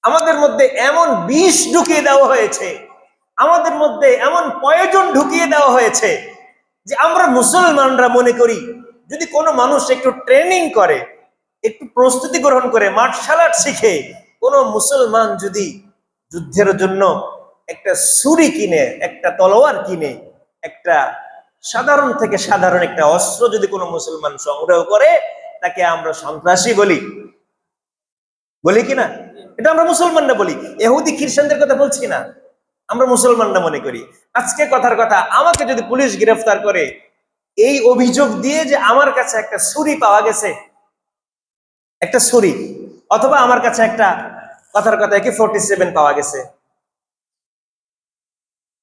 আমাদের মধ্যে এমন বিষ ঢুকিয়ে দেওয়া হয়েছে, আমাদের মধ্যে এমন পয়জন ঢুকিয়ে দেওয়া হয়েছে যে আমরা মুসলমানরা মনে করি যদি কোনো মানুষ একটু ট্রেনিং করে, একটু প্রস্তুতি গ্রহণ করে, মার্শাল আর্ট শিখে, কোনো মুসলমান যদি যুদ্ধের জন্য একটা ছুরি কিনে, একটা তলোয়ার কিনে, একটা সাধারণ থেকে সাধারণ একটা অস্ত্র যদি কোনো মুসলমান সংগ্রহ করে, তাকে আমরা সন্ত্রাসী বলি, বলি কিনা? এটা আমরা মুসলমানরা বলি, ইহুদি খ্রিস্টানদের কথা বলছি না, আমরা মুসলমানরা মনে করি। আজকে কথার কথা, আমাকে যদি পুলিশ গ্রেফতার করে এই অভিযোগ দিয়ে যে আমার কাছে একটা ছুরি পাওয়া গেছে, একটা ছুরি, অথবা আমার কাছে একটা কথার কথা AK-47 পাওয়া গেছে,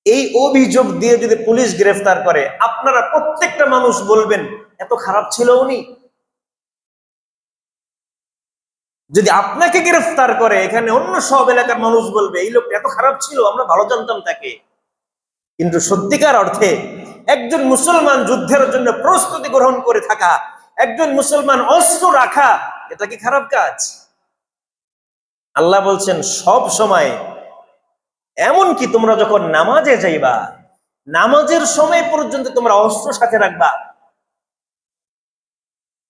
এই অভিযোগ দিয়ে যদি পুলিশ গ্রেফতার করে, আপনারা প্রত্যেকটা মানুষ বলবেন এত খারাপ ছিল উনি? যদি আপনাকে গ্রেফতার করে, এখানে অন্য সব এলাকার মানুষ বলবে এই লোকটা এত খারাপ ছিল, আমরা ভালো জানতাম তাকে। কিন্তু সত্যিকার অর্থে একজন মুসলমান যুদ্ধের জন্য প্রস্তুতি গ্রহণ করে থাকা, একজন মুসলমান অস্ত্র রাখা, এটা কি খারাপ কাজ? আল্লাহ বলছেন সব সময়, এমনকি তোমরা যখন নামাজে যাইবা, নামাজের সময় পর্যন্ত তোমরা অস্ত্র সাথে রাখবা।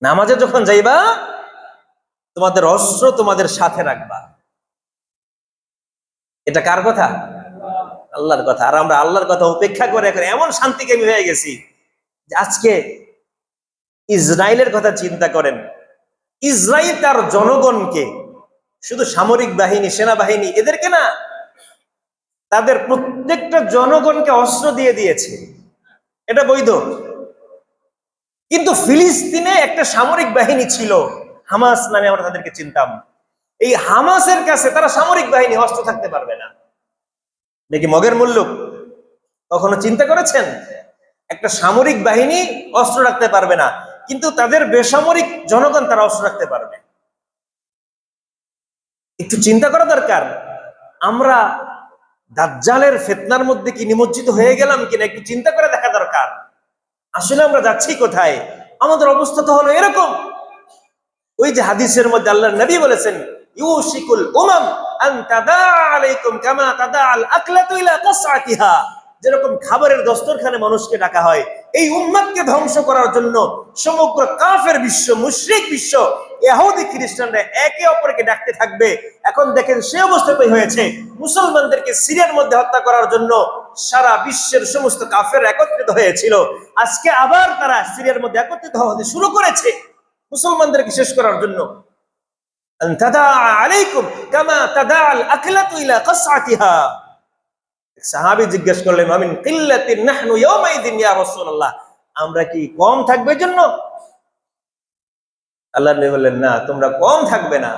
নামাজে যখন যাইবা তোমাদের অস্ত্র তোমাদের সাথে রাখবা। এটা কার কথা? আল্লাহর কথা। আর আমরা আল্লাহর কথা উপেক্ষা করে এখন এমন শান্তিকামী হয়ে গেছি যে আজকে ইসরায়েলের কথা চিন্তা করেন। ইসরায়েল তার জনগণকে, শুধু সামরিক বাহিনী, সেনাবাহিনী এদেরকে না, তাদের প্রত্যেকটা জনগণকে অস্ত্র দিয়ে দিয়েছে, এটা বৈধ। কিন্তু ফিলিস্তিনে একটা সামরিক বাহিনী ছিল, হামাস নামে আমরা তাদেরকে চিনতাম। এই হামাসের কাছে তারা সামরিক বাহিনী, অস্ত্র থাকতে পারবে না। নাকি মগের মূল্য কখনো চিন্তা করেছেন? একটা সামরিক বাহিনী অস্ত্র রাখতে পারবে না, কিন্তু তাদের বেসামরিক জনগণ তারা অস্ত্র রাখতে পারবে। একটু চিন্তা করা দরকার। আমরা দাজ্জালের ফিতনার মধ্যে কি নিমজ্জিত হয়ে গেলাম কিনা একটু চিন্তা করে দেখা দরকার। আসলে আমরা যাচ্ছি কোথায়? আমাদের অবস্থা তো হলো এরকম। ওই যে হাদিসের মধ্যে আল্লাহর নবী বলেছেন, ইউশিকুল উমাম আন তাদা আলাইকুম কামা তাদা আল আকলাতু ইলা কাসআতিহা। যেরকম খাবারের দস্তরখানে মানুষকে ডাকা হয়, এই উম্মতকে ধ্বংস করার জন্য সমগ্র কাফের বিশ্ব, মুশরিক বিশ্ব, ইহুদি খ্রিস্টানরা একে অপরকে ডাকতে থাকবে। এখন দেখেন সে অবস্থা হয়েছে, মুসলমানদেরকে সিরিয়ার মধ্যে হত্যা করার জন্য সারা বিশ্বের সমস্ত কাফের একত্রিত হয়েছিল। আজকে আবার তারা সিরিয়ার মধ্যে একত্রিত হতে শুরু করেছে মুসলমানদেরকে শেষ করার জন্য। সাহাবী জিজ্ঞেস করলেন, আমিন কিল্লাতিন নাহনু ইয়াউমাইযিন ইয়া রাসূলুল্লাহ, আমরা কি কম থাকবে জন্য? আল্লাহ নবী বললেন, না, তোমরা কম থাকবে না।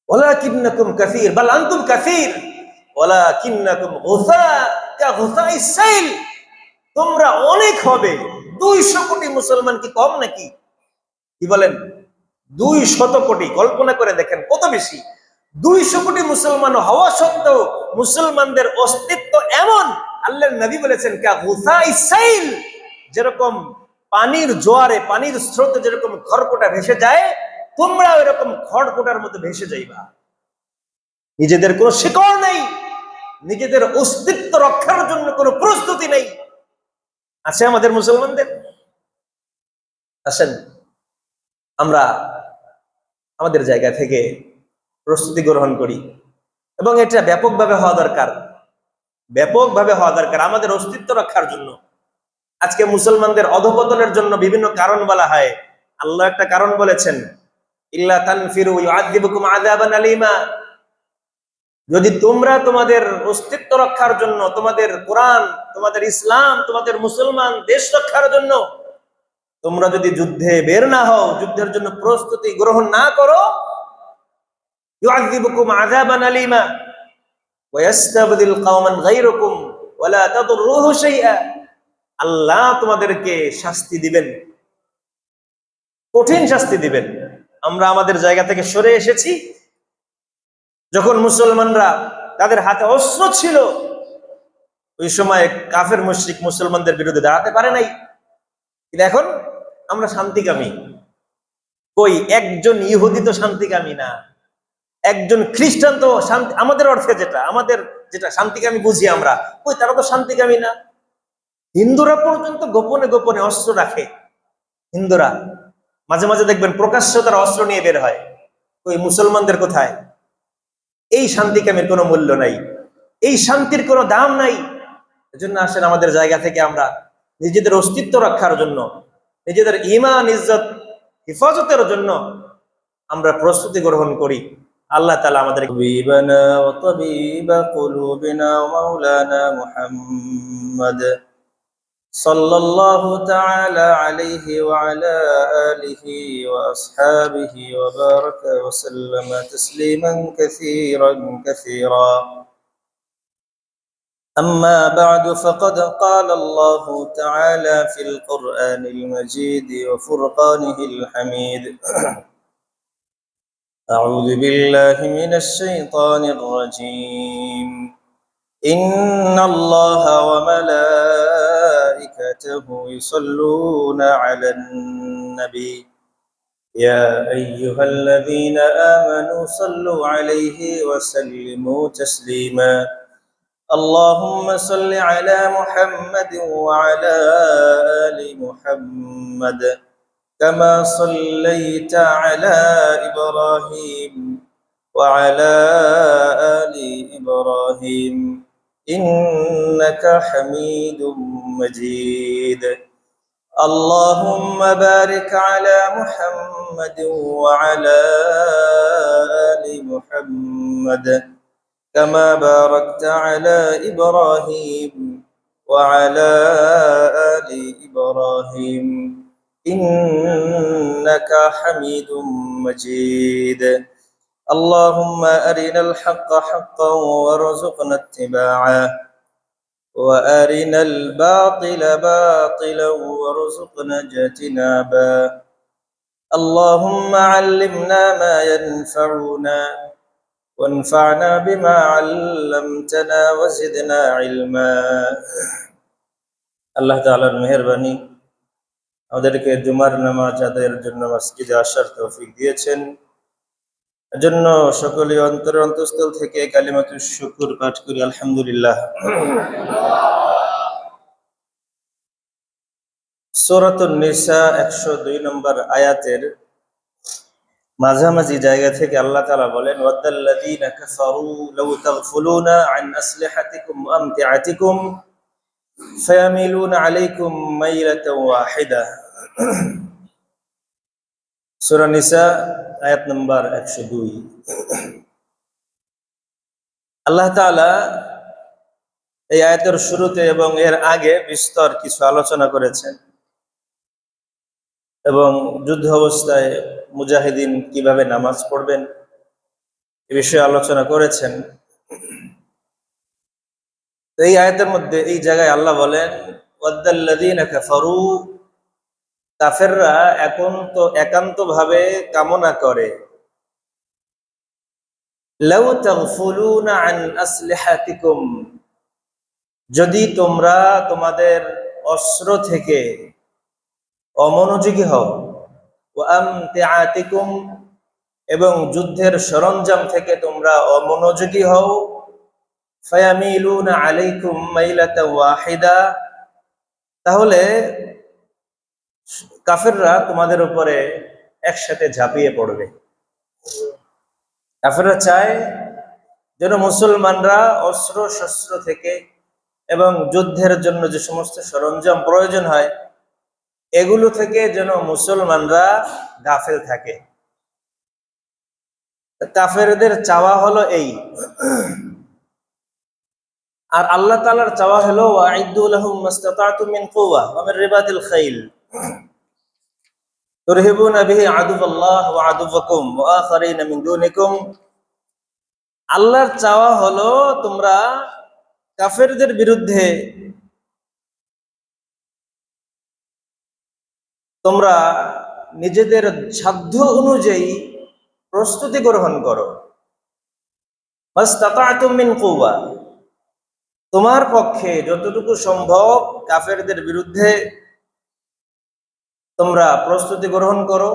ওয়ালাকিন্নাকুম কাসীর, বাল আনতুম কাসীর, ওয়ালাকিন্নাকুম গুসা কা গুসাইস সাইল, তোমরা অনেক হবে। 200 কোটি মুসলমান কি কম নাকি? কি বলেন? 200 কোটি, কল্পনা করে দেখেন কত বেশি। 200 কোটি মুসলমান হওয়া সত্ত্বেও মুসলমানদের অস্তিত্ব এমন, আল্লাহর নবী বলেছেন কা গুসাইস সাইল, যেরকম পানির জোয়ারে, পানির স্রোতে যেরকম খড়কুটা ভেসে যায়, তোমরা এরকম খড়কুটার মধ্যে ভেসে যাইবা। নিজেদের কোনো শিকড় নেই, নিজেদের অস্তিত্ব রক্ষার জন্য কোনো প্রস্তুতি নেই। আছে আমাদের মুসলমানদের? আসেন আমরা আমাদের জায়গা থেকে প্রস্তুতি গ্রহণ করি, এবং এটা ব্যাপকভাবে হওয়া দরকার, ব্যাপকভাবে হওয়া দরকার আমাদের অস্তিত্ব রক্ষার জন্য। আজকে মুসলমানদের অধঃপতনের জন্য বিভিন্ন কারণ বলা হয়। আল্লাহ একটা কারণ বলেছেন, ইল্লা তানফিরু ইউআযিবুকুম আযাবান আলীমা, যদি তোমরা তোমাদের অস্তিত্ব রক্ষার জন্য, তোমাদের কোরআন, তোমাদের ইসলাম, তোমাদের মুসলমান দেশ রক্ষার জন্য তোমরা যদি যুদ্ধে বের না হও, যুদ্ধের জন্য প্রস্তুতি গ্রহণ না করো, ইউআযিবুকুম আযাবান আলীমা ওয়া ইস্তাবদিল কওমান গায়রাকুম ওয়া লা তাদুররুহু শাইআ, আল্লাহ তোমাদেরকে শাস্তি দিবেন, কঠিন শাস্তি দিবেন। আমরা আমাদের জায়গা থেকে সরে এসেছি। যখন মুসলমানরা তাদের হাতে অস্ত্র ছিল, ওই সময় কাফের মুশরিক মুসলমানদের বিরুদ্ধে দাঁড়াতে পারে নাই। কিন্তু এখন আমরা শান্তিকামী। কই একজন ইহুদি তো শান্তিকামী না, একজন খ্রিস্টান তো শান্তি, আমাদের অর্থে যেটা শান্তিকে আমি বুঝি আমরা, ওই তারা তো শান্তিকামী না। হিন্দুরা পর্যন্ত গোপনে গোপনে অস্ত্র রাখে। হিন্দুরা মাঝে মাঝে দেখবেন প্রকাশ্য তারা অস্ত্র নিয়ে বের হয়। ওই মুসলমানদের কোথায়? এই শান্তিকামীর কোনো মূল্য নাই, এই শান্তির কোনো দাম নাই। এজন্য আসেন আমাদের জায়গা থেকে আমরা নিজেদের অস্তিত্ব রক্ষার জন্য, নিজেদের ঈমান ইজ্জত হেফাজতের জন্য আমরা প্রস্তুতি গ্রহণ করি। আল্লাহ তাআলা আমাদের হাবিবানা ওয়া তাবিবা কুলুবিনা মাওলানা মুহাম্মদ সাল্লাল্লাহু তাআলা আলাইহি ওয়া আলা আলিহি ওয়া আসহাবিহি ওয়া বারাকা ওয়া সাল্লামা তাসলিমান কাসীরা। أما بعد فقد قال الله تعالى في القرآن المجيد وفرقانه الحميد أعوذ بالله من الشيطان الرجيم إن الله وملائكته يصلون على النبي يا أيها الذين آمنوا صلوا عليه وسلموا تسليما اللهم صل على محمد وعلى آل محمد كما صليت على إبراهيم وعلى آل إبراهيم إنك حميد مجيد اللهم بارك على محمد وعلى آل محمد كما باركت على إبراهيم وعلى آل إبراهيم إنك حميد مجيد اللهم أرنا الحق حقا وارزقنا اتباعه وأرنا الباطل باطلا وارزقنا اجتنابه اللهم علمنا ما ينفعنا وانفعنا بما علمتنا وزدنا علما। আল্লাহ তাআলার মেহেরবানি আমাদেরকে জুমার নামাজ আদায়ের জন্য মসজিদে আসার তৌফিক দিয়েছেন। এজন্য সকলে অন্তরের অন্তঃস্থল থেকে কালিমাতুশ শুকর পাঠ করি আলহামদুলিল্লাহ। সূরাতুন নিসা 102 নম্বর আয়াতের মাঝামাঝি জায়গা থেকে আল্লাহ তাআলা বলেন ওয়াদাল্লাযীনা কাফারু লাউ তাগফুলুনা আন আসলিহাতিকুম ওয়া আমতিআতিকুম ফায়ামিলুনা আলাইকুম মাইলাতান ওয়াহিদা। সূরা নিসা আয়াত নম্বর 102। আল্লাহ তাআলা এই আয়াতের শুরুতে এবং এর আগে বিস্তর কিছু আলোচনা করেছেন এবং যুদ্ধ অবস্থায় মুজাহিদিন কিভাবে নামাজ পড়বেন এ বিষয়ে আলোচনা করেছেন। এই আয়াতের মধ্যে এই জায়গায় আল্লাহ বলেন ওয়াদাল্লাযীনা কাফারু, কাফেররা একান্তভাবে কামনা করে লাউ তাগফুলুনা আন আসলিহাতিকুম, যদি তোমরা তোমাদের অস্ত্র থেকে অমনোযোগী হও, ওয়া আমতিআতিকুম, এবং যুদ্ধের সরঞ্জাম থেকে তোমরা অমনোযোগী হও, ফায়ামিলুনা আলাইকুম মাইলাতান ওয়াহিদা, তাহলে কাফেররা তোমাদের উপরে একসাথে ঝাঁপিয়ে পড়বে। কাফেররা চায় যেন মুসলমানরা অস্ত্র শস্ত্র থেকে এবং যুদ্ধের জন্য যে সমস্ত সরঞ্জাম প্রয়োজন হয় এগুলো থেকে যেন মুসলমানরা গাফেল থাকে। কাফেরদের চাওয়া হলো এই, আর আল্লাহ তাআলার চাওয়া হলো ওয়াইদু লাহুম মাসতাতা'তুম মিন কুওয়া ওয়া মিন রিবাতিল খাইল তুরহিবুনা বিহি আদুওয়াল্লাহ ওয়া আদুওয়াকুম ওয়া আখারিনা মিন দুনিকুম। আল্লাহর চাওয়া হলো তোমরা কাফেরদের বিরুদ্ধে তোমরা নিজেদের সাধ্য অনুযায়ী প্রস্তুতি গ্রহণ করো। মাসতাতা'তুম মিন কুওয়া, তোমার পক্ষে যতটুকু সম্ভব কাফেরদের বিরুদ্ধে তোমরা প্রস্তুতি গ্রহণ করো।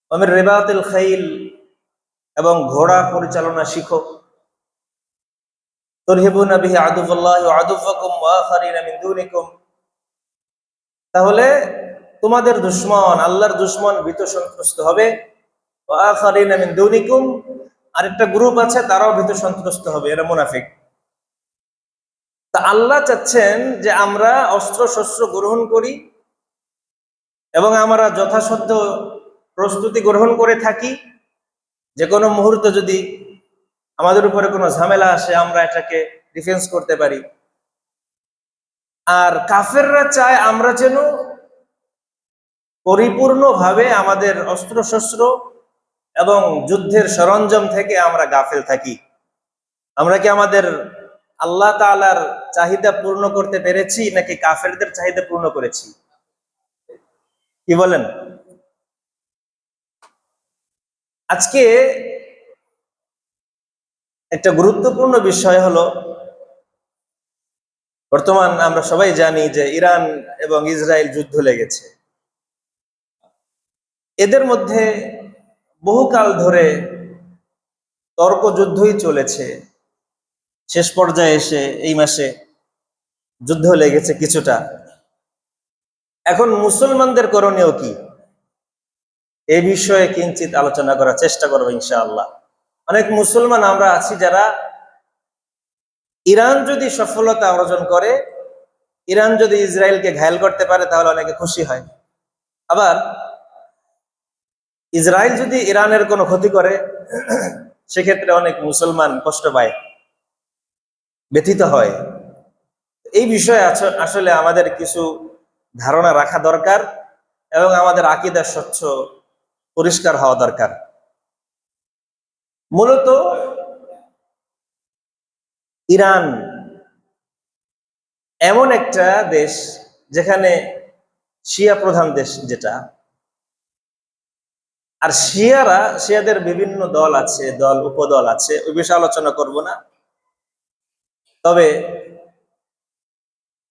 ওয়া মিন রিবাতিল খাইল, এবং ঘোড়া পরিচালনা শিখো। তুরহিবুনা বিহি আদুওয়াল্লাহি ওয়া আদুওয়াকুম ওয়া আখারিনা মিন দুনিকুম, তাহলে তোমাদের দুশমন, আল্লাহর দুশমন ভীত সন্ত্রস্ত হবে। ওয়া আখারিনা মিন দুনিকুম, আরেকটা গ্রুপ আছে তারাও ভীত সন্ত্রস্ত হবে, এরা মুনাফিক। তা আল্লাহ চাচ্ছেন যে আমরা অস্ত্র শস্ত্র গ্রহণ করি এবং আমরা যথাসাধ্য প্রস্তুতি গ্রহণ করে থাকি, যে কোনো মুহূর্তে যদি আমাদের উপরে কোনো ঝামেলা আসে আমরা এটাকে ডিফেন্স করতে পারি। আর কাফেররা চায় আমরা যেন পরিপূর্ণভাবে আমাদের অস্ত্র শস্ত্র এবং যুদ্ধের সরঞ্জাম থেকে আমরা গাফেল থাকি। আমরা কি আমাদের আল্লাহ তাআলার চাহিদা পূর্ণ করতে পেরেছি নাকি কাফেরদের চাহিদা পূর্ণ করেছি? কি বলেন? আজকে একটা গুরুত্বপূর্ণ বিষয় হলো, বর্তমান আমরা সবাই জানি যে ইরান এবং ইসরায়েল যুদ্ধ লেগেছে। এদের মধ্যে বহুকাল ধরে তর্ক যুদ্ধই চলেছে। শেষ পর্যায়ে এসে এই মাসে যুদ্ধ লেগেছে কিছুটা। এখন মুসলমানদের করণীয় কি, এই বিষয়ে কিঞ্চিত আলোচনা করার চেষ্টা করবো ইনশাআল্লাহ। অনেক মুসলমান আমরা আছি যারা ইরান যদি সফলতা অর্জন করে, ইরান যদি ইসরায়েলকে ঘায়েল করতে পারে তাহলে অনেকে খুশি হয়। আবার ইসরায়েল যদি ইরানের কোনো ক্ষতি করে সেক্ষেত্রে অনেক মুসলমান কষ্ট পায়, ব্যথিত হয়। এই বিষয়ে আসলে আমাদের কিছু ধারণা রাখা দরকার এবং আমাদের আকীদা স্বচ্ছ পরিষ্কার হওয়া দরকার। মূলত ইরান এমন একটা দেশ যেখানে শিয়া প্রধান দেশ, যেটা, আর শিয়াদের বিভিন্ন দল আছে, দল উপদল আছে, ওই বিষয়ে আলোচনা করব না। তবে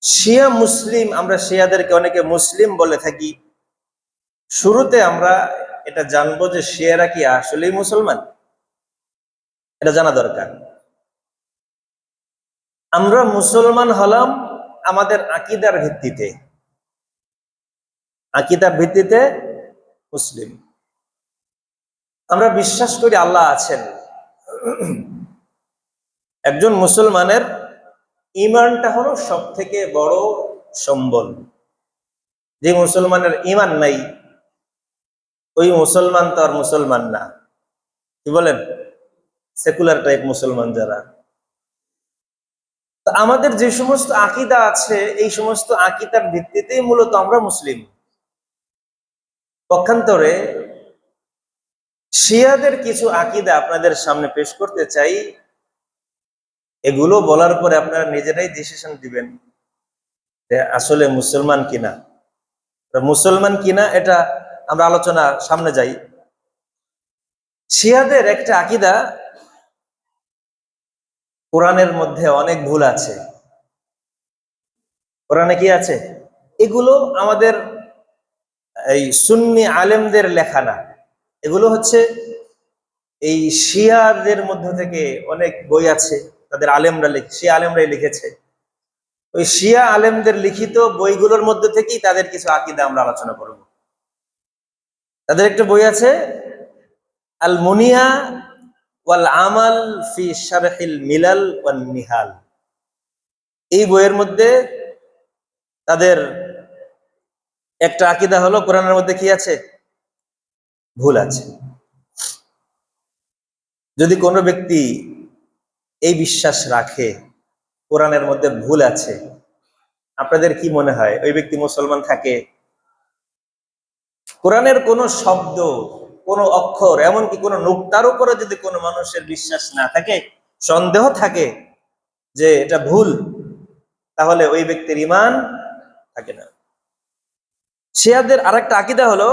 শিয়া মুসলিম, আমরা শিয়াদেরকে অনেকে মুসলিম বলে থাকি। শুরুতে আমরা এটা জানবো যে শিয়ারা কি আসলেই মুসলমান, এটা জানা দরকার। আমরা মুসলমান হলাম আমাদের আকীদার ভিত্তিতে, আকীদার ভিত্তিতে মুসলিম। আমরা বিশ্বাস করি আল্লাহ আছেন। একজন মুসলমানের ঈমানটা হলো সব থেকে বড় সম্বল। যে মুসলমানের ঈমান নাই ওই মুসলমান তো আর মুসলমান না। কি বলেন? সেকুলার টাইপ মুসলমান যারা। তো আমাদের যে সমস্ত আকীদা আছে এই সমস্ত আকীদার ভিত্তিতেই মূলত আমরা মুসলিম। পক্ষান্তরে শিয়াদের কিছু আকীদা আপনাদের সামনে পেশ করতে চাই। এগুলো বলার পরে আপনারা নিজেরাই ডিসিশন দিবেন যে আসলে মুসলমান কিনা। মুসলমান কিনা এটা আমরা আলোচনা সামনে যাই। শিয়াদের একটা আকীদা, কোরআনের মধ্যে অনেক ভুল আছে। কোরআনে কি আছে? এগুলো আমাদের এই সুন্নি আলেমদের লেখা না, এগুলো হচ্ছে এই শিয়াদের মধ্য থেকে অনেক বই আছে, তাদের আলেমরা শিয়া আলেমরাই লিখেছে। ওই শিয়া আলেমদের লিখিত বইগুলোর মধ্যে থেকেই তাদের কিছু আকীদা আমরা আলোচনা করব। তাদের একটা বই আছে আল মুনিয়া ওয়াল আমাল ফি শারহিল মিলাল ওয়ান নিহাল। এই বইয়ের মধ্যে তাদের একটা আকীদা হলো কোরআনের মধ্যে কি আছে? ভুল আছে। যদি কোনো ব্যক্তি এই বিশ্বাস রাখে কোরআনের মধ্যে ভুল আছে, আপনাদের কি মনে হয় ওই ব্যক্তি মুসলমান থাকে? কোরআনের কোন শব্দ, কোন অক্ষর, এমনকি কোন নুকতার উপরে যদি কোনো মানুষের বিশ্বাস না থাকে, সন্দেহ থাকে যে এটা ভুল, তাহলে ওই ব্যক্তির ঈমান থাকে না। শিয়াদের আরেকটা আকীদা হলো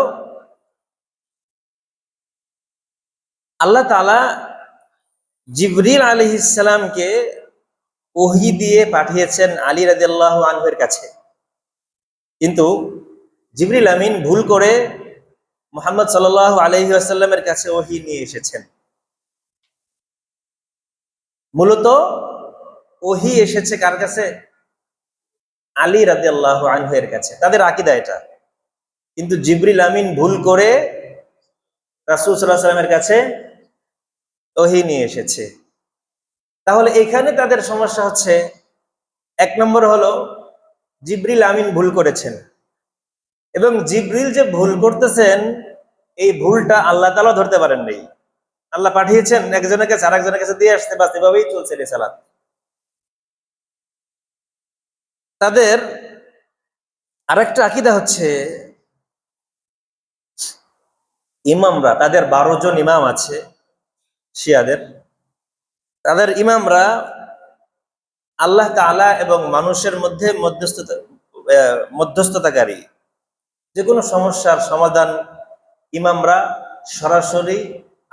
আল্লাহ তাআলা জিবরিল আলাইহিস সালামকে ওহী দিয়ে পাঠিয়েছেন আলী রাদিয়াল্লাহু আনহু এর কাছে, কিন্তু জিবরিল আমিন ভুল করে মুহাম্মদ সাল্লাল্লাহু আলাইহি ওয়াসাল্লামের কাছে ওহী নিয়ে এসেছেন। মূলত ওহী এসেছে কার কাছে? আলী রাদিয়াল্লাহু আনহু এর কাছে, তাদের আকীদা এটা। কিন্তু জিবরিল আমিন ভুল করে রাসূল সাল্লাল্লাহু আলাইহি ওয়াসাল্লামের কাছে ওহী নিয়ে এসেছে। তাহলে এখানে তাদের সমস্যা হচ্ছে, এক নম্বর হলো জিবরিল আমিন ভুল করেছেন, এবং জিবরিল যে ভুল করতেছেন এই ভুলটা আল্লাহ তাআলা ধরতে পারেন নাই। আল্লাহ পাঠিয়েছেন একজনের কাছে আরেকজনের কাছে দিয়ে আসতে, বাস এভাবেই চলছে রিসালাত। তাদের আরেকটা আকীদা হচ্ছে, ইমামরা, তাদের 12 জন ইমাম আছে শিয়াদের, তাদের ইমামরা আল্লাহ তাআলা এবং মানুষের মধ্যে মধ্যস্থতাকারী। যে কোনো সমস্যার সমাধান ইমামরা সরাসরি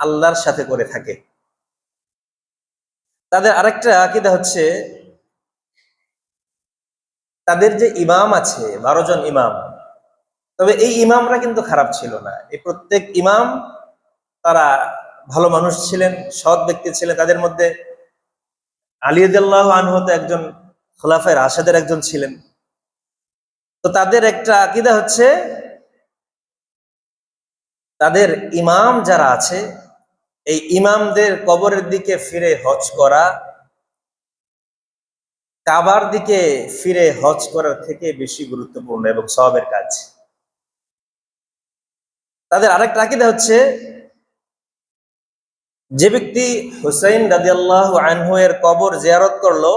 আল্লাহর সাথে করে থাকে। তাদের আরেকটা আকীদা হচ্ছে, তাদের যে ইমাম আছে 12 জন ইমাম, তবে এই ইমামরা কিন্তু খারাপ ছিল না। এই প্রত্যেক ইমাম তারা ভালো মানুষ ছিলেন, সৎ ব্যক্তি ছিলেন। তাদের মধ্যে আলী রাদিয়াল্লাহু আনহু তো একজন খোলাফায়ে রাশেদের একজন ছিলেন। তো তাদের একটা আকীদা হচ্ছে, তাদের ইমাম যারা আছে এই ইমামদের কবরের দিকে ফিরে হজ করা কাবার দিকে ফিরে হজ করার থেকে বেশি গুরুত্বপূর্ণ এবং সওয়াবের কাজ। তাদের আরেকটা আকীদা হচ্ছে, যে ব্যক্তি হুসাইন রাদিয়াল্লাহু আনহু এর কবর জিয়ারত করলো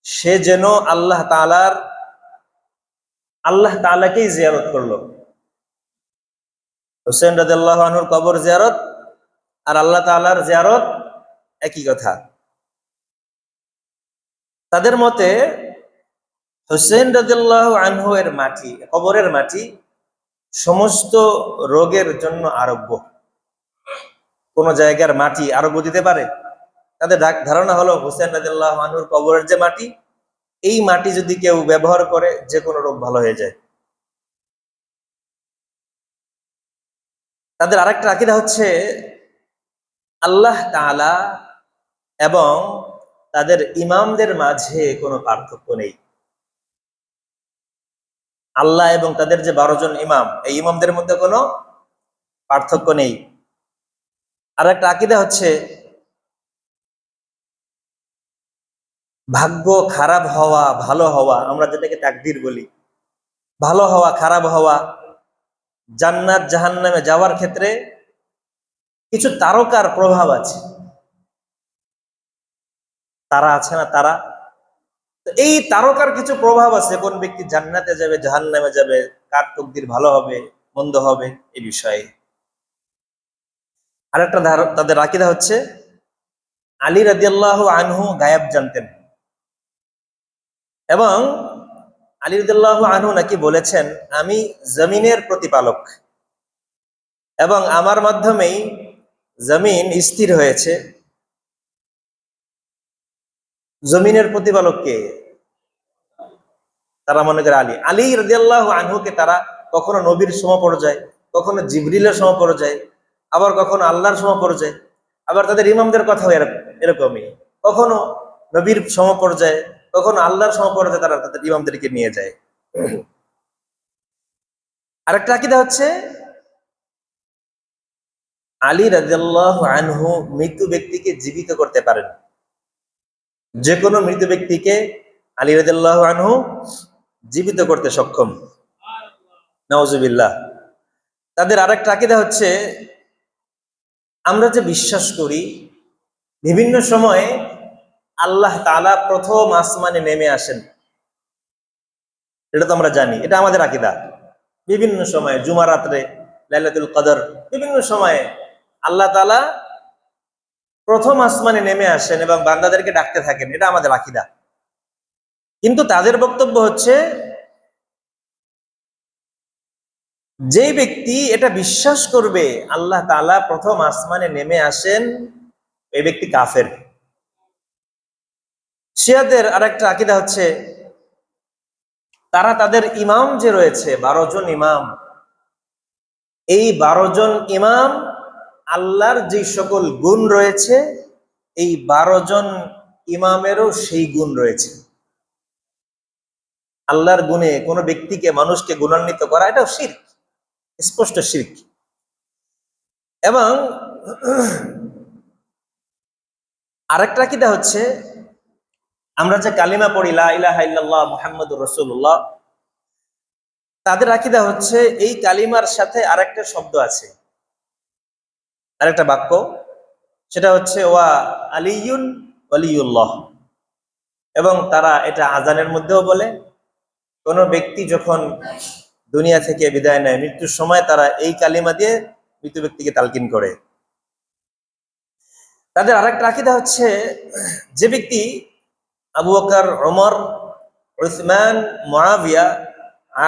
সে যেন আল্লাহ তাআলাকেই জিয়ারত করলো। হুসাইন রাদিয়াল্লাহু আনহুর কবর জিয়ারত আর আল্লাহ তাআলার জিয়ারত একই কথা। তাদের মতে হুসাইন রাদিয়াল্লাহু আনহু এর মাটি, কবরের মাটি সমস্ত রোগের জন্য আরোগ্য। কোন জায়গার মাটি আরোগ্য দিতে পারে? তাদের ধারণা হলো হুসাইন রাদিয়াল্লাহু আনহুর কবরের যে মাটি, এই মাটি যদি কেউ ব্যবহার করে যে কোনো রোগ ভালো হয়ে যায়। তাদের আরেকটা আকীদা হচ্ছে, আল্লাহ তাআলা এবং তাদের ইমামদের মাঝে কোনো পার্থক্য নেই। আল্লাহ এবং তাদের যে 12 জন ইমাম, এই ইমামদের মধ্যে কোনো পার্থক্য নেই। আর একটা আকীদা হচ্ছে, ভাগ্য খারাপ হওয়া ভালো হওয়া, আমরা যেটাকে তাকদীর বলি, ভালো হওয়া খারাপ হওয়া, জান্নাত জাহান্নামে যাওয়ার ক্ষেত্রে কিছু তারকার প্রভাব আছে। তারা আছে না, তারা, তো এই তারকার কিছু প্রভাব আছে কোন ব্যক্তি জান্নাতে যাবে জাহান্নামে যাবে, কার তকদির ভালো হবে মন্দ হবে এই বিষয়ে। আরেকটা তাদের আকীদা হচ্ছে, আলী রাদিয়াল্লাহু আনহু গায়েব জানতেন, এবং আলী রাদিয়াল্লাহু আনহু নাকি বলেছেন, আমি জমিনের প্রতিপালক এবং আমার মাধ্যমেই জমিন স্থির হয়েছে। জমিনের প্রতিপালক কে? তারা মনে করে আলী রাদিয়াল্লাহু আনহুকে তারা কখনো নবীর সমপর্যায়, কখনো জিবরিলের সমপর্যায়, আবার কখনো আল্লাহর সমপর্যায়, আবার তাদের ইমামদের কথাও এরকমই, কখনো নবীর সমপর্যায়, কখনো আল্লাহর সমপর্যায়ে তারা তাদের ইমামদেরকে নিয়ে যায়। আরেকটা আকীদা হচ্ছে, আলী রাদিয়াল্লাহু আনহু মৃত ব্যক্তিকে জীবিত করতে পারেন। যে কোনো মৃত ব্যক্তিকে আলী রাদিয়াল্লাহু আনহু জীবিত করতে সক্ষম। নাউজুবিল্লাহ। তাদের আরেকটা আকীদা হচ্ছে, আমরা যে বিশ্বাস করি বিভিন্ন সময়ে আল্লাহ তাআলা প্রথম আসমানে নেমে আসেন, এটা তো আমরা জানি, এটা আমাদের আকীদা। বিভিন্ন সময়ে জুমা রাত্রে, লাইলাতুল কদর, বিভিন্ন সময়ে আল্লাহ তাআলা প্রথম আসমানে নেমে আসেন এবং বান্দাদেরকে ডাকতে থাকেন, এটা আমাদের আকীদা। কিন্তু তাদের বক্তব্য হচ্ছে, যে ব্যক্তি এটা বিশ্বাস করবে আল্লাহ তাআলা প্রথম আসমানে নেমে আসেন, এই ব্যক্তি কাফের। শিয়াদের আরেকটা আকীদা হচ্ছে, তারা তাদের ইমাম যে রয়েছে 12 জন ইমাম, এই 12 জন ইমাম আল্লাহর যে সকল গুণ রয়েছে এই 12 জন ইমামেরও সেই গুণ রয়েছে। আল্লাহর গুণে কোনো ব্যক্তিকে, মানুষকে গুণান্বিত করা, এটাও শিরক, স্পষ্ট শিরক। এবং আরেকটা আকীদা হচ্ছে, আমরা যে কালিমা পড়ি লা ইলাহা ইল্লাল্লাহ মুহাম্মাদুর রাসূলুল্লাহ, তাদের আকীদা হচ্ছে এই কালিমার সাথে আরেকটা শব্দ আছে, আরেকটা বাক্য, সেটা হচ্ছে ওয়া আলিয়ুন ওয়ালিউল্লাহ। এবং তারা এটা আজানের মধ্যেও বলে। কোনো ব্যক্তি যখন দুনিয়া থেকে বিদায় নেয়, মৃত্যুর সময় তারা এই কালিমা দিয়ে মৃত ব্যক্তিকে তালকিন করে। তাদের আরেকটা আকীদা হচ্ছে, যে ব্যক্তি আবু বকর, ওমর, উসমান, মুআবিয়া,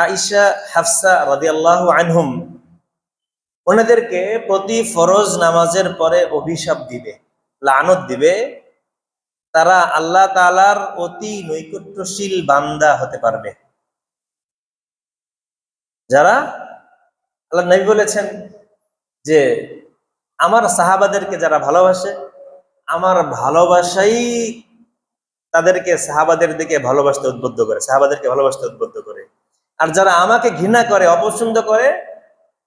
আয়েশা, হাফসা রাদিয়াল্লাহু আনহুম, ওনাদেরকে প্রতি ফরজ নামাজের পরে অভিশাপ দিবে, লানত দিবে, তারা আল্লাহ তাআলার অতি নৈকট্যশীল বান্দা হতে পারবে। যারা, আল্লাহ নবী বলেছেন যে আমার সাহাবাদেরকে যারা ভালোবাসে, আমার ভালোবাসাই তাদেরকে সাহাবাদের দিকে ভালোবাসতে উদ্বুদ্ধ করে, সাহাবাদেরকে ভালোবাসতে উদ্বুদ্ধ করে। আর যারা আমাকে ঘৃণা করে, অপছন্দ করে,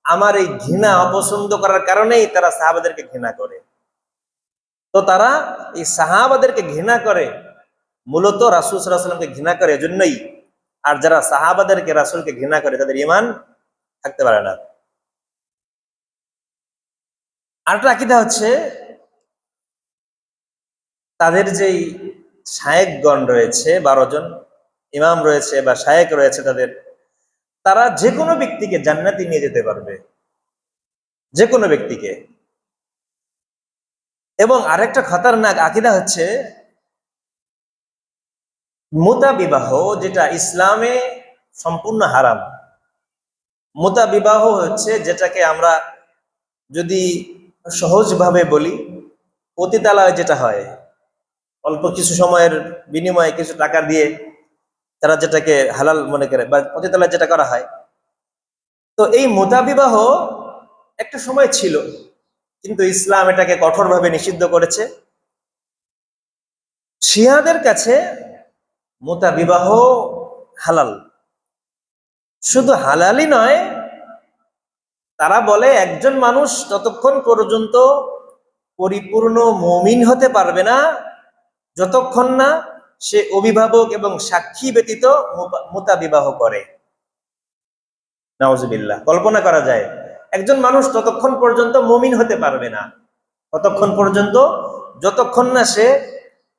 আমার এই ঘৃণা অপছন্দ করার কারণেই তারা সাহাবাদেরকে ঘৃণা করে। তো তারা এই সাহাবাদেরকে ঘৃণা করে, মূলত রাসূল সাল্লাল্লাহু আলাইহি ওয়াসাল্লামকে ঘৃণা করে এজন্যই। আর যারা সাহাবাদেরকে, রাসূলকে ঘৃণা করে, তাদের ঈমান থাকতে পারে না। আরেকটা আকীদা হচ্ছে, তাদের যেই শায়েখগণ রয়েছে, 12 জন ইমাম রয়েছে বা শায়েখ রয়েছে তাদের, তারা যে কোনো ব্যক্তিকে জান্নাতে নিয়ে যেতে পারবে, যে কোনো ব্যক্তিকে। এবং আরেকটা খতরনাক আকীদা হচ্ছে মুতা বিবাহ, যেটা ইসলামে সম্পূর্ণ হারাম। মুতা বিবাহ হচ্ছে, যেটাকে আমরা যদি সহজভাবে বলি, পতিতালয় যেটা হয়, অল্প কিছু সময়ের বিনিময়ে কিছু টাকা দিয়ে তারা যেটাকে হালাল মনে করে, বা পতিতালয় যেটা করা হয়। তো এই মুতা বিবাহ একটা সময় ছিল, কিন্তু ইসলাম এটাকে কঠোরভাবে নিষিদ্ধ করেছে। শিয়াদের কাছে মুতা বিবাহ হালাল। শুধু হালালই নয়, তারা বলে একজন মানুষ ততক্ষণ পর্যন্ত পরিপূর্ণ মুমিন হতে পারবে না, যতক্ষণ না সে অভিভাবক এবং সাক্ষী ব্যতীত মুতা বিবাহ করে। নাউজুবিল্লাহ। কল্পনা করা যায়, একজন মানুষ ততক্ষণ পর্যন্ত মুমিন হতে পারবে না, ততক্ষণ পর্যন্ত যতক্ষণ না সে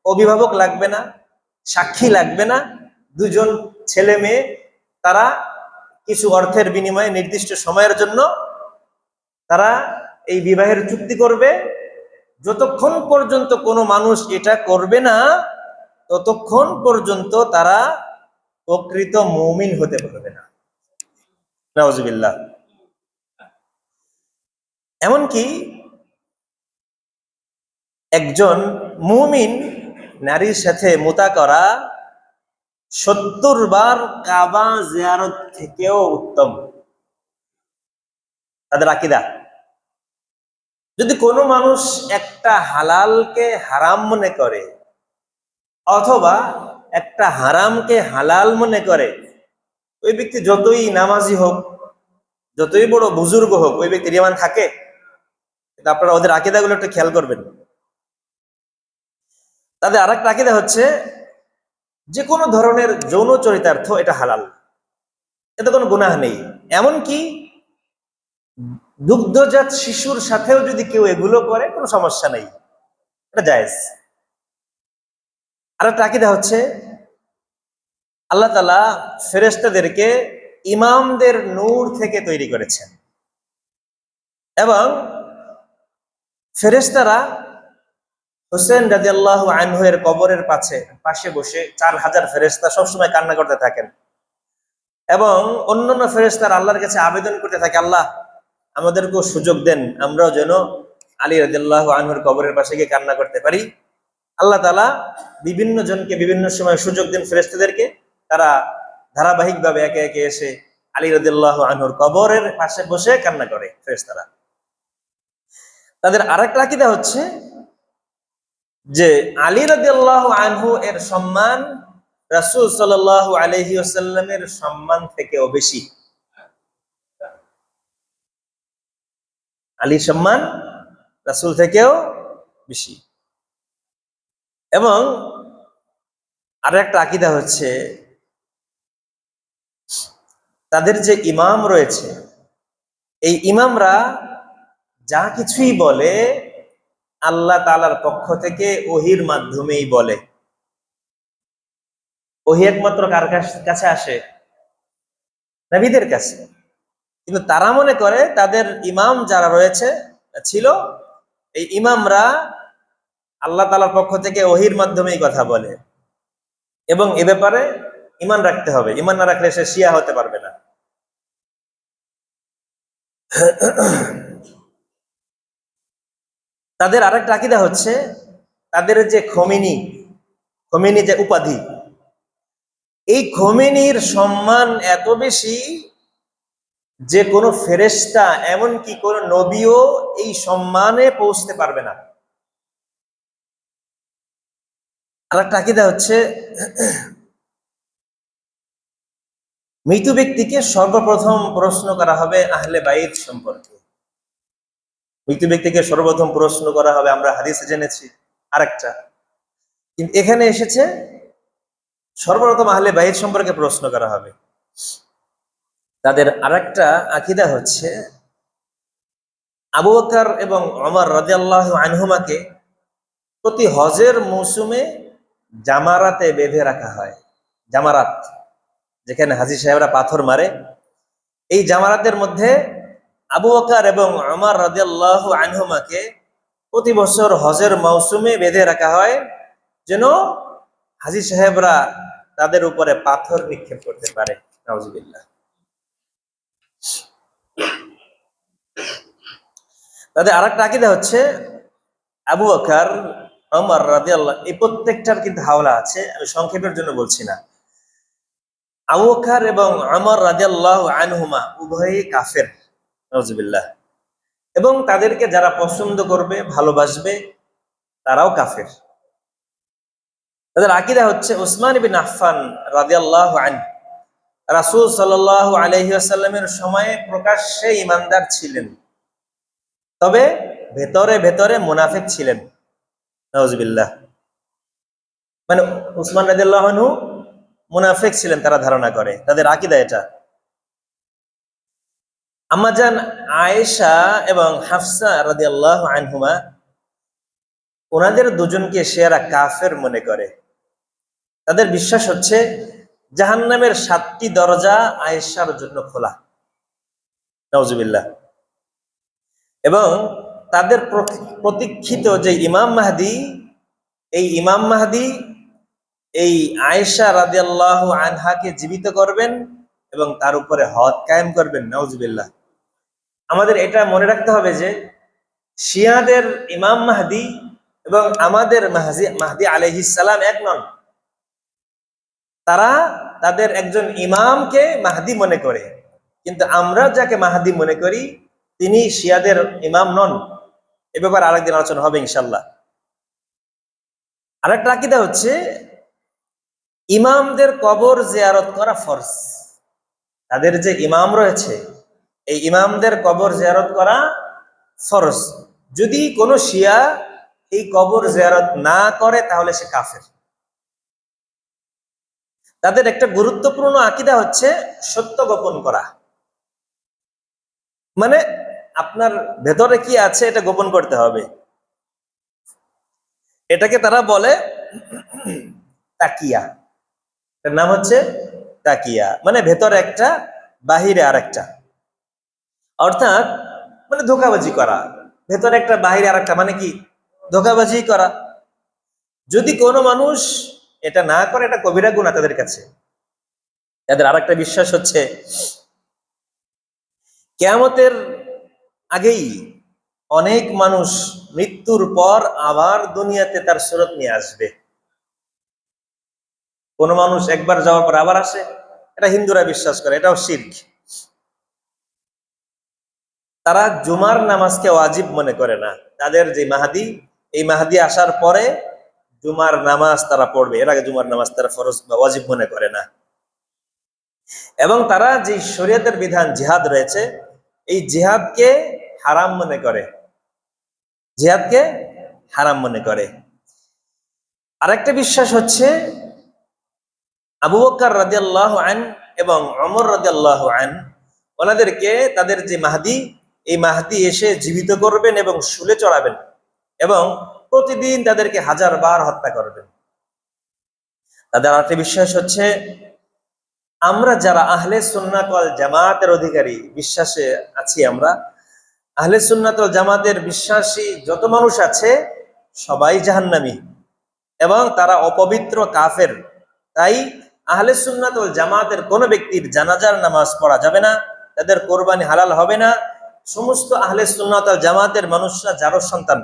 অভিভাবক লাগবে না, সাক্ষী লাগবে না, দুজন ছেলে মেয়ে তারা কিছু অর্থের বিনিময়ে নির্দিষ্ট সময়ের জন্য তারা এই বিবাহের চুক্তি করবে। যতক্ষণ পর্যন্ত কোনো মানুষ এটা করবে না, ততক্ষণ পর্যন্ত তারা প্রকৃত মুমিন হতে পারবে না। নাউজুবিল্লাহ। এমনকি একজন মুমিন নারীর সাথে মুতা করা 70 বার কাবা জিয়ারত থেকেও উত্তম, তাদের আকীদা। যদি কোনো মানুষ একটা হালালকে হারাম মনে করে, অথবা একটা হারামকে হালাল মনে করে, ওই ব্যক্তি যতই নামাজি হোক, যতই বড় বুজুর্গ হোক, ওই ব্যক্তির ঈমান থাকে? কিন্তু আপনারা ওদের আকীদাগুলো একটু খেয়াল করবেন। তাদের আরেকটা আকীদা হচ্ছে, যে কোনো ধরনের যৌন চরিতার্থ এটা হালাল, এতে কোনো গুনাহ নেই। এমনকি দুগ্ধজাত শিশুর সাথেও যদি কেউ এগুলো করে, কোনো সমস্যা নেই, এটা জায়েজ। আরেকটা আকীদা হচ্ছে, আল্লাহ তাআলা ফেরেশতাদেরকে ইমামদের নূর থেকে তৈরি করেছেন, এবং ফেরেশতারা হোসেন রাদিয়াল্লাহু আনহু এর কবরের পাশে বসে 4000 ফেরেশতা সবসময় কান্না করতে থাকেন, এবং অন্যান্য ফেরেশতারা আল্লাহর কাছে আবেদন করতে থাকে, আল্লাহ আমাদেরকেও সুযোগ দেন, আমরাও যেন আলী রাদিয়াল্লাহু আনহুর কবরের পাশে গিয়ে কান্না করতে পারি। আল্লাহ তাআলা বিভিন্ন জনকে বিভিন্ন সময় সুযোগ দেন ফেরেশতাদেরকে, তারা ধারাবাহিকভাবে একে একে এসে আলী রাদিয়াল্লাহু আনহুর কবরের পাশে বসে কান্না করে ফেরেশতারা। তাদের আরেকটা আকীদা হচ্ছে, যে আলী রাদিয়াল্লাহু আনহু এর সম্মান রাসূল সাল্লাল্লাহু আলাইহি ওয়াসাল্লামের সম্মান থেকেও বেশি। আলীর সম্মান রাসূল থেকেও বেশি। এবং আর একটা আকীদা হচ্ছে তাদের যে ইমাম রয়েছে, এই ইমামরা যা কিছুই বলে আল্লাহ তাআলার পক্ষ থেকে ওহীর মাধ্যমেই বলে। ওহী একমাত্র কার কাছে আসে? নবীদের কাছে। কিন্তু তারা মনে করে তাদের ইমাম যারা রয়েছে ছিল, এই ইমামরা আল্লাহ তাআলার পক্ষ থেকে ওহীর মাধ্যমেই কথা বলে এবং এ ব্যাপারে ঈমান রাখতে হবে। ঈমান না রাখলে সে শিয়া হতে পারবে না। তাদের আরেকটা আকীদা হচ্ছে তাদের যে খোমেনি যে উপাধি, এই খোমেনির সম্মান এত বেশি যে কোনো ফেরেশতা এমনকি কোনো নবীও এই সম্মানে পৌঁছতে পারবে না। আরেকটা আকীদা হচ্ছে মৃত ব্যক্তিকে সর্বপ্রথম প্রশ্ন করা হবে আহলে বাইত সম্পর্কে। মৃত ব্যক্তিকে সর্বপ্রথম প্রশ্ন করা হবে, আমরা হাদিসে জেনেছি। আরেকটা কিন্তু এখানে এসেছে সর্বপ্রথম আহলে বাইত সম্পর্কে প্রশ্ন করা হবে। তাদের আরেকটা আকীদা হচ্ছে আবু বকর এবং ওমর রাদিয়াল্লাহু আনহুমাকে প্রতি হজের মৌসুমে জামারাতে বেঁধে রাখা হয়। জামারাত, যেখানে হাজী সাহেবরা পাথর মারে, এই জামারাতের মধ্যে আবু বকর এবং ওমর রাদিয়াল্লাহু আনহুমাকে প্রতি বছর হজের মৌসুমে বেঁধে রাখা হয় যেন হাজী সাহেবরা তাদের উপরে পাথর নিক্ষেপ করতে পারে। নাউজুবিল্লাহ। তাদের আরেকটা আকীদা হচ্ছে আবু বকর ওমর রাদিয়াল্লাহু, এই প্রত্যেকটার কিন্তু হাওলা আছে, আমি সংক্ষেপের জন্য বলছি না। আবু বকর এবং ওমর রাদিয়াল্লাহু আনহুমা উভয়ই কাফের। নাউজুবিল্লাহ। এবং তাদেরকে যারা পছন্দ করবে, ভালোবাসবে, তারাও কাফের। তাদের আকীদা হচ্ছে উসমান ইবনে আফফান রাদিয়াল্লাহু আনহু রাসূল সাল্লাল্লাহু আলাইহি ওয়াসাল্লামের সময়ে প্রকাশ্যে ঈমানদার ছিলেন, তবে ভেতরে ভেতরে মুনাফিক ছিলেন। নাউজুবিল্লাহ। মানে উসমান রাদিয়াল্লাহু আনহু মুনাফিক ছিলেন, তারা ধারণা করে, তাদের আকীদা এটা। আম্মাজান আয়েশা এবং হাফসা রাদিয়াল্লাহু আনহুমা ওনাদের দুজনকে সেরা কাফের মনে করে। তাদের বিশ্বাস হচ্ছে জাহান্নামের 7টি দরজা আয়েশার জন্য খোলা। নাউজুবিল্লাহ। এবং তাদের প্রতীক্ষিত যে ইমাম মাহদী, এই ইমাম মাহদী এই আয়েশা রাদিয়াল্লাহু আনহাকে জীবিত করবেন এবং তার উপরে হদ কায়েম করবেন। নাউজুবিল্লাহ। আমাদের এটা মনে রাখতে হবে যে শিয়াদের ইমাম মাহদী এবং আমাদের মাহদী আলাইহিস সালাম এক নন। তারা তাদের একজন ইমামকে মাহদী মনে করে, কিন্তু আমরা যাকে মাহদী মনে করি তিনি শিয়াদের ইমাম নন। এ ব্যাপারে আরেকদিন আলোচনা হবে ইনশাল্লাহ। আরেকটা আকীদা হচ্ছে ইমামদের কবর জিয়ারত করা ফরজ। তাদের যে ইমাম রয়েছে, এই ইমামদের কবর জিয়ারত করা ফরজ। যদি কোনো শিয়া এই কবর জিয়ারত না করে তাহলে সে কাফের। তাদের একটা গুরুত্বপূর্ণ আকীদা হচ্ছে সত্য গোপন করা। মানে আপনার ভেতরে কি আছে এটা গোপন করতে হবে। এটাকে তারা বলে তাকিয়া। এর নাম হচ্ছে তাকিয়া, মানে ভেতরে একটা বাহিরে আরেকটা। অর্থাৎ মানে ধোঁকাবাজি করা, ভেতরে একটা বাহিরে আরেকটা, মানে কি ধোঁকাবাজি করা। যদি কোনো মানুষ এটা না করে এটা কবিরা গুনাহ তাদের কাছে। তাদের আরেকটা বিশ্বাস হচ্ছে কিয়ামতের আগেই অনেক মানুষ মৃত্যুর পর আবার দুনিয়াতে তার সুরত নিয়ে আসবে। কোন মানুষ একবার যাওয়ার পর আবার আসে, এটা হিন্দুরা বিশ্বাস করে, এটাও শিরক। তারা জুমার নামাজকে ওয়াজিব মনে করে না। তাদের যে মাহদী, এই মাহদী আসার পরে জুমার নামাজ তারা পড়বে, এর আগে জুমার নামাজ তারা ফরজ বা ওয়াজিব মনে করে না। এবং তারা যে শরীয়তের বিধান জিহাদ রয়েছে, এই জিহাদকে হারাম মনে করে, জিহাদকে হারাম মনে করে। আরেকটা বিশ্বাস হচ্ছে আবু বকর রাদিয়াল্লাহু আনহু এবং ওমর রাদিয়াল্লাহু আনহু, ওনাদেরকে তাদের যে মাহদি, এই মাহদি এসে জীবিত করবেন এবং শুলে চড়াবেন এবং প্রতিদিন তাদেরকে 1000 বার হত্যা করবেন। তাদের আরেকটা বিশ্বাস হচ্ছে আমরা যারা আহলে সুন্নাত ওয়াল জামাতের অধিকারী, বিশ্বাসে আছি আমরা, আহলে সুন্নাত ওয়াল জামাতের বিশ্বাসী যত মানুষ আছে সবাই জাহান্নামী এবং তারা অপবিত্র কাফের। তাই আহলে সুন্নাত ওয়াল জামাতের কোন ব্যক্তির জানাজার নামাজ পড়া যাবে না, তাদের কোরবানি হালাল হবে না। সমস্ত আহলে সুন্নাত ওয়াল জামাতের মানুষরা যারও সন্তান,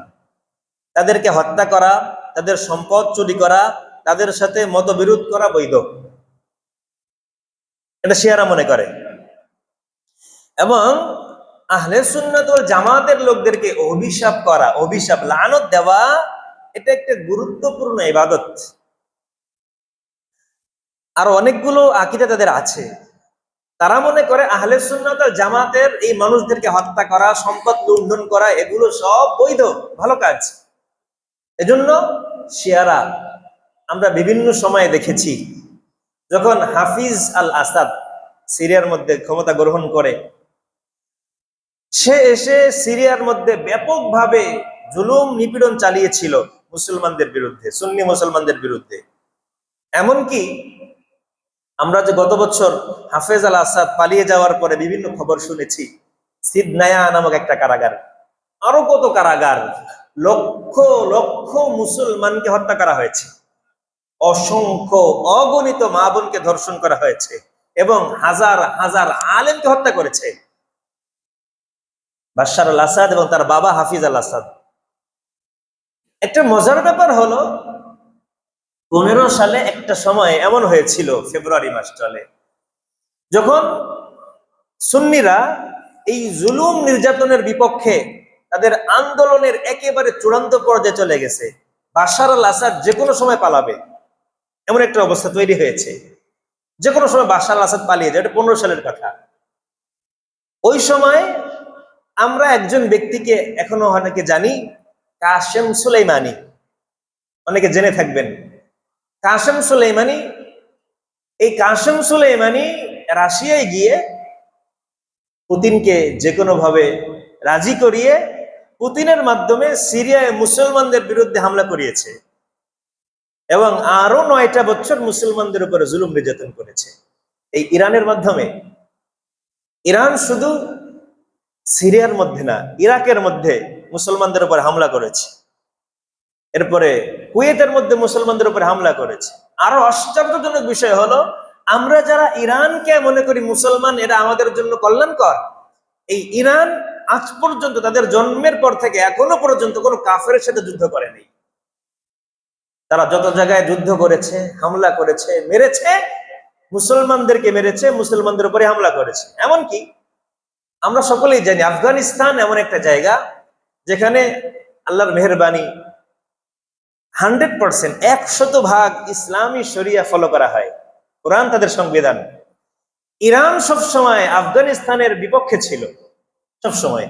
তাদেরকে হত্যা করা, তাদের সম্পদ চুরি করা, তাদের সাথে মতবিরোধ করা বৈধ, এটা শিয়ারা মনে করে। এবং আহলে সুন্নাত ওয়াল জামাতের লোকদেরকে অভিশাপ করা, অভিশাপ লানত দেওয়া, এটা একটা গুরুত্বপূর্ণ ইবাদত। আর অনেকগুলো আকীদা তাদের আছে। তারা মনে করে আহলে সুন্নাত ওয়াল জামাতের এই মানুষদেরকে হত্যা করা, সম্পদ লুণ্ঠন করা, এগুলো সব বৈধ, ভালো কাজ। এজন্য শিয়ারা আমরা বিভিন্ন সময়ে দেখেছি, যখন হাফিজ আল আসাদ সিরিয়ার মধ্যে ক্ষমতা গ্রহণ করে, সে এসে সিরিয়ার মধ্যে ব্যাপকভাবে জুলুম নিপীড়ন চালিয়েছিল মুসলমানদের বিরুদ্ধে, সুন্নি মুসলমানদের বিরুদ্ধে। এমনকি আমরা যে গত বছর হাফেজ আল আসাদ পালিয়ে যাওয়ার পরে বিভিন্ন খবর শুনেছি, সিদনায়া নামক একটা কারাগার, আরো কত কারাগার, লক্ষ লক্ষ মুসলমানকে হত্যা করা হয়েছে, অসংখ্য অগণিত মা বোনকে ধর্ষণ করা হয়েছে এবং হাজার হাজার আলেমকে হত্যা করেছে বাশার আল আসাদ এবং তার বাবা হাফিজ আল আসাদ। একটা মজার ব্যাপার হলো 15 সালে একটা সময় এমন হয়েছিল, ফেব্রুয়ারি মাস চলে, যখন সুন্নিরা এই জুলুম নির্যাতনের বিপক্ষে তাদের আন্দোলনের একেবারে চূড়ান্ত পর্যায়ে চলে গেছে, বাশার আল আসাদ যে কোনো সময় পালাবে এমন একটা অবস্থা তৈরি হয়েছে, যে কোনো সময় বাশার আল আসাদ পালিয়ে যায়। এটা 15 সালের কথা। ওই সময় আমরা একজন ব্যক্তিকে এখনো অনেকে জানি, কাশেম সুলাইমানি, অনেকে জেনে থাকবেন। কাশেম সুলাইমানি, এই কাশেম সুলাইমানি রাশিয়ায় গিয়ে পুতিনকে যে কোনো ভাবে রাজি করিয়ে পুতিনের মাধ্যমে সিরিয়ায় মুসলমানদের বিরুদ্ধে হামলা করিয়েছে এবং আরো 9টা বছর মুসলমানদের উপরে জুলুম নির্যাতন করেছে এই ইরানের মাধ্যমে। ইরান শুধু সিরিয়ার মধ্যে না, ইরাকের মধ্যে মুসলমানদের উপর হামলা করেছে, এরপরে কুয়েতের মধ্যে মুসলমানদের উপর হামলা করেছে। আরো আশ্চর্যজনক বিষয় হলো, আমরা যারা ইরানকে মনে করি মুসলমান, এরা আমাদের জন্য কল্যাণকর, এই ইরান আজ পর্যন্ত তাদের জন্মের পর থেকে এখনো পর্যন্ত কোনো কাফেরের সাথে যুদ্ধ করেনি। তারা যত জায়গায় যুদ্ধ করেছে, হামলা করেছে, মেরেছে, মুসলমানদেরকে মেরেছে, মুসলমানদের উপরে হামলা করেছে। এমনকি আমরা সকলেই জানি আফগানিস্তান এমন একটা জায়গা যেখানে আল্লাহর মেহেরবানি 100%, 100% ইসলামী শরিয়া ফলো করা হয়, কোরআন তাদের সংবিধান। ইরান সবসময় আফগানিস্তানের বিপক্ষে ছিল, সবসময়।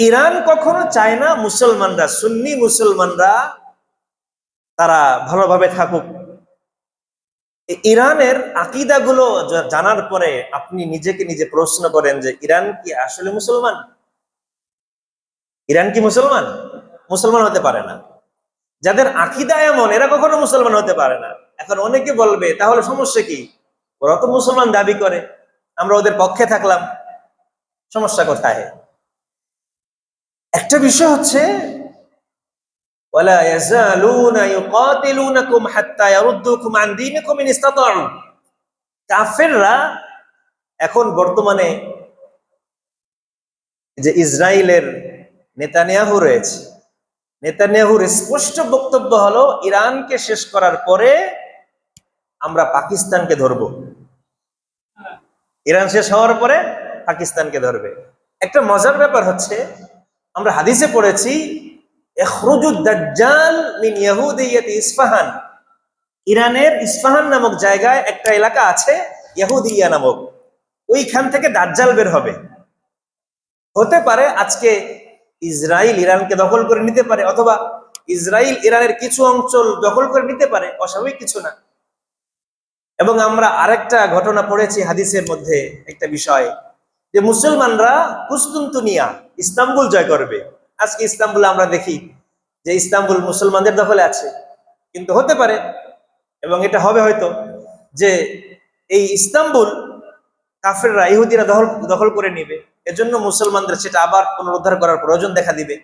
ইরান কখনো চায় না মুসলমানরা, সুন্নি মুসলমানরা তারা ভালোভাবে থাকুক। ইরানের আকীদাগুলো জানার পরে আপনি নিজেকে নিজে প্রশ্ন করেন যে ইরান কি আসলে মুসলমান? ইরান কি মুসলমান? মুসলমান হতে পারে না। যাদের আকীদা এমন, এরা কখনো মুসলমান হতে পারে না। এখন অনেকে বলবে তাহলে সমস্যা কি, ওরা তো মুসলমান দাবি করে, আমরা ওদের পক্ষে থাকলাম, সমস্যা কোথায়? একটা বিষয় হচ্ছে, ওয়ালা ইয়াজালুনা ইউকাতিলুনাকুম হাত্তা ইয়ারুদ্দুকুম আন দীনিকুম ইন ইসতাতাউ। কাফেররা এখন বর্তমানে যে ইসরায়েলের নেতানিয়াহু রয়েছে, নেতানিয়াহুর স্পষ্ট বক্তব্য হলো ইরানকে শেষ করার পরে আমরা পাকিস্তানকে ধরব। ইরান শেষ হওয়ার পরে পাকিস্তানকে ধরবে। একটা মজার ব্যাপার হচ্ছে, আমরা হাদিসে পড়েছি ইখরুজুদ দাজ্জাল মিন ইয়াহুদিয়াতি ইসফাহান, ইরানের ইসফাহান নামক জায়গায় একটা এলাকা আছে ইহুদিয়া নামক, ওইখান থেকে দাজ্জাল বের হবে। হতে পারে আজকে ইসরায়েল ইরানকে দখল করে নিতে পারে, অথবা ইসরায়েল ইরানের কিছু অঞ্চল দখল করে নিতে পারে, অস্বাভাবিক কিছু না। এবং আমরা আরেকটা ঘটনা পড়েছি হাদিসের মধ্যে, একটা বিষয় যে মুসলমানরা কুস্তুনতুনিয়া, ইস্তাম্বুল জয় করবে। আজকে ইস্তাম্বুল আমরা দেখি যে ইস্তাম্বুল মুসলমানদের দখলে আছে, কিন্তু হতে পারে এবং এটা হবে হয়তো যে এই ইস্তাম্বুল কাফেররা, ইহুদিরা দখল করে নিবে, এজন্য মুসলমানদের সেটা আবার পুনরুদ্ধার করার প্রয়োজন দেখা দিবে,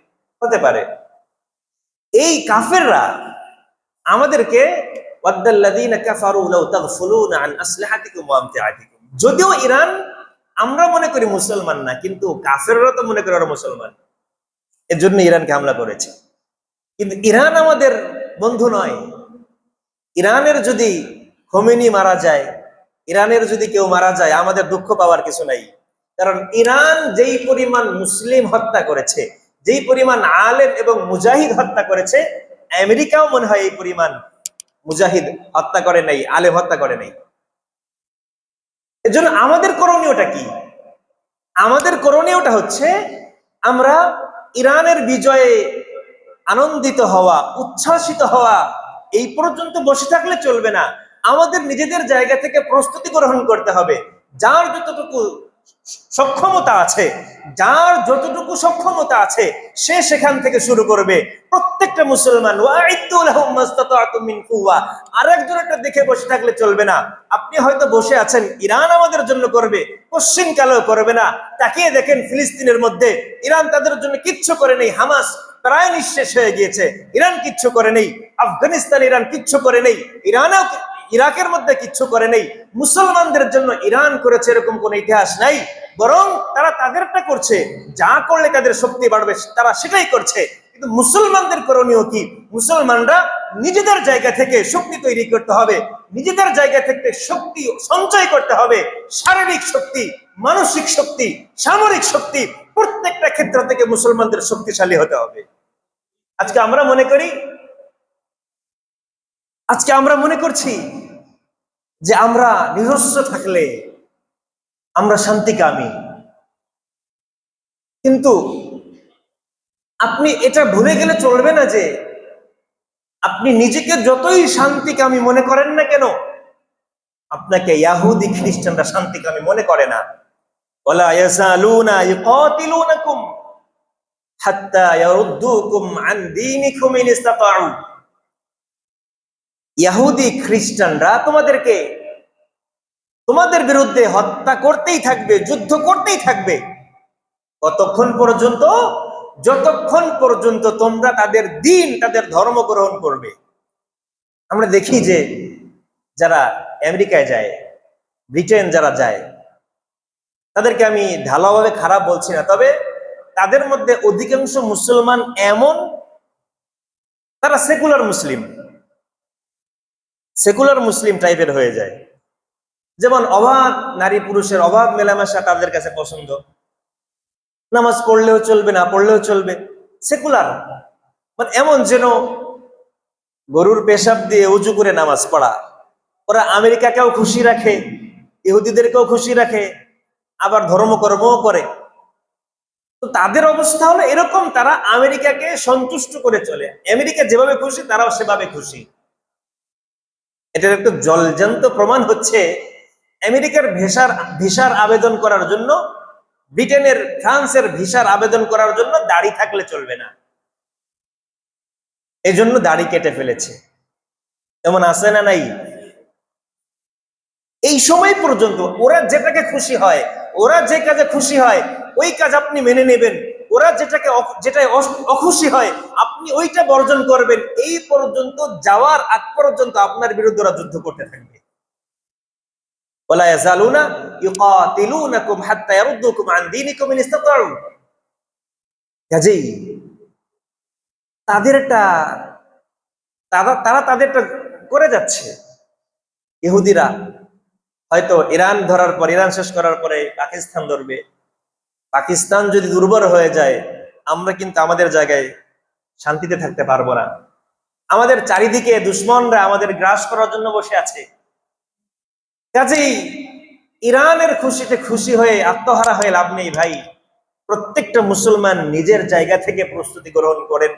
হতে পারে। এই কাফেররা আমাদেরকে যদিও ইরান আমরা মনে করি মুসলমান না, কিন্তু কাফেররা তো মনে করে ওরা মুসলমান, এর জন্য ইরানকে হামলা করেছে। কিন্তু ইরান আমাদের বন্ধু নয়। ইরানের যদি খোমেনি মারা যায়, ইরানের যদি কেউ মারা যায়, আমাদের দুঃখ পাওয়ার কিছু নাই। কারণ ইরান যেই পরিমাণ মুসলিম হত্যা করেছে, যেই পরিমাণ আলেম এবং মুজাহিদ হত্যা করেছে, আমেরিকাও মনে হয় এই পরিমাণ মুজাহিদ হত্যা করে নাই, আলেম হত্যা করে নাই। এজন্য আমাদের করণীয়টা কি? আমাদের করণীয়টা হচ্ছে আমরা ইরানের বিজয়ে আনন্দিত হওয়া, উচ্ছ্বাসিত হওয়া, এই পর্যন্ত বসে থাকলে চলবে না। আমাদের নিজেদের জায়গা থেকে প্রস্তুতি গ্রহণ করতে হবে। যার যতটুকু সক্ষমতা আছে, যার যতটুকু সক্ষমতা আছে, সে সেখান থেকে শুরু করবে। প্রত্যেকটা মুসলমান আরেকজন একটা দেখে বসে থাকলে চলবে না। আপনি হয়তো বসে আছেন, ইরান আমাদের জন্য করবে, পশ্চিম কালেও করবে না। তাকিয়ে দেখেন ফিলিস্তিনের মধ্যে, ইরান তাদের জন্য কিচ্ছু করে নেই। হামাস প্রায় নিঃশেষ হয়ে গিয়েছে, ইরান কিচ্ছু করে নেই। আফগানিস্তান, ইরান কিচ্ছু করে নেই। ইরানও, ইরাকের মধ্যে কিচ্ছু করে নেই। মুসলমানদের জন্য ইরান করেছে এরকম কোন ইতিহাস নাই, বরং তারা তাদেরটা করছে। যা করলে তাদের শক্তি বাড়বে তারা সেটাই করছে। কিন্তু মুসলমানদের করণীয় কি? মুসলমানরা নিজেদের জায়গা থেকে শক্তি তৈরি করতে হবে, নিজেদের জায়গা থেকে শক্তি সঞ্চয় করতে হবে। শারীরিক শক্তি, মানসিক শক্তি, সামরিক শক্তি, প্রত্যেকটা ক্ষেত্র থেকে মুসলমানদের শক্তিশালী হতে হবে। আজকে আমরা মনে করছি যে আমরা নিরস্ত্র থাকলে আমরা শান্তিকামী, কিন্তু আপনি এটা ভুলে গেলে চলবে না যে আপনি নিজেকে যতই শান্তিকামী মনে করেন না কেন, আপনাকে ইহুদি খ্রিস্টানরা শান্তিকামী মনে করে না। ওয়ালা ইয়াযালুনা ইউকাতিলুনাকুম হাত্তা ইয়ারুদ্দুকুম আন দীনিকুম ইন ইসতাতাউ। ইহুদি খ্রিস্টানরা তোমাদের বিরুদ্ধে হত্যা করতেই থাকবে, যুদ্ধ করতেই থাকবে, যতক্ষণ পর্যন্ত তোমরা তাদের দিন, তাদের ধর্ম গ্রহণ করবে। আমরা দেখি যে যারা আমেরিকায় যায়, ব্রিটেন যারা যায়, তাদেরকে আমি ঢালাওভাবে খারাপ বলছি না, তবে তাদের মধ্যে অধিকাংশ মুসলমান এমন, তারা সেকুলার মুসলিম টাইপের হয়ে যায়। যেমন অবাধ নারী পুরুষের অবাধ মেলামেশা তাদের কাছে পছন্দ। নামাজ পড়লেও চলবে, না পড়লেও চলবে, সেকুলার। মানে এমন যেন গরুর পেশাব দিয়ে উজু করে নামাজ পড়া। ওরা আমেরিকাকেও খুশি রাখে, ইহুদিদেরকেও খুশি রাখে, আবার ধর্মকর্মও করে। তো তাদের অবস্থা হলো এরকম, তারা আমেরিকাকে সন্তুষ্ট করে চলে। আমেরিকা যেভাবে খুশি তারাও সেভাবে খুশি। এটার একটা জলজান্ত প্রমাণ হচ্ছে আমেরিকার ভিসার আবেদন করার জন্য, ব্রিটেনের, ফ্রান্সের ভিসার আবেদন করার জন্য দাড়ি থাকলে চলবে না, এজন্য দাড়ি কেটে ফেলেছে। এমন আছে না নাই? এই সময় পর্যন্ত ওরা যেটাকে খুশি হয়, ওরা যে কাজে খুশি হয় ওই কাজ আপনি মেনে নেবেন। ওরা যেটাই অখুশি হয় আপনি ওইটা বর্জন করবেন। এই পর্যন্ত যাওয়ার আগ পর্যন্ত আপনার বিরুদ্ধে ওরা যুদ্ধ করতে থাকবে। ওয়ালা ইয়াযালুনা ইউকাতিলুনাকুম হাত্তা ইয়ারুদ্দুকুম আন দীনিকুম ইন ইসতাতাউ। কাজেই তারা তাদেরটা করে যাচ্ছে। ইহুদিরা হয়তো ইরান ধরার পর, ইরান শেষ করার পরে পাকিস্তান ধরবে। পাকিস্তান যদি দুর্বল হয়ে যায়, আমরা কিন্তু আমাদের জায়গায় শান্তিতে থাকতে পারবো না। আমাদের চারিদিকে দুশ্মনরা আমাদের গ্রাস করার জন্য বসে আছে। কাজেই ইরানের খুশিতে খুশি হয়ে আত্মহারা হয়ে লাভ নেই ভাই। প্রত্যেকটা মুসলমান নিজের জায়গা থেকে প্রস্তুতি গ্রহণ করেন।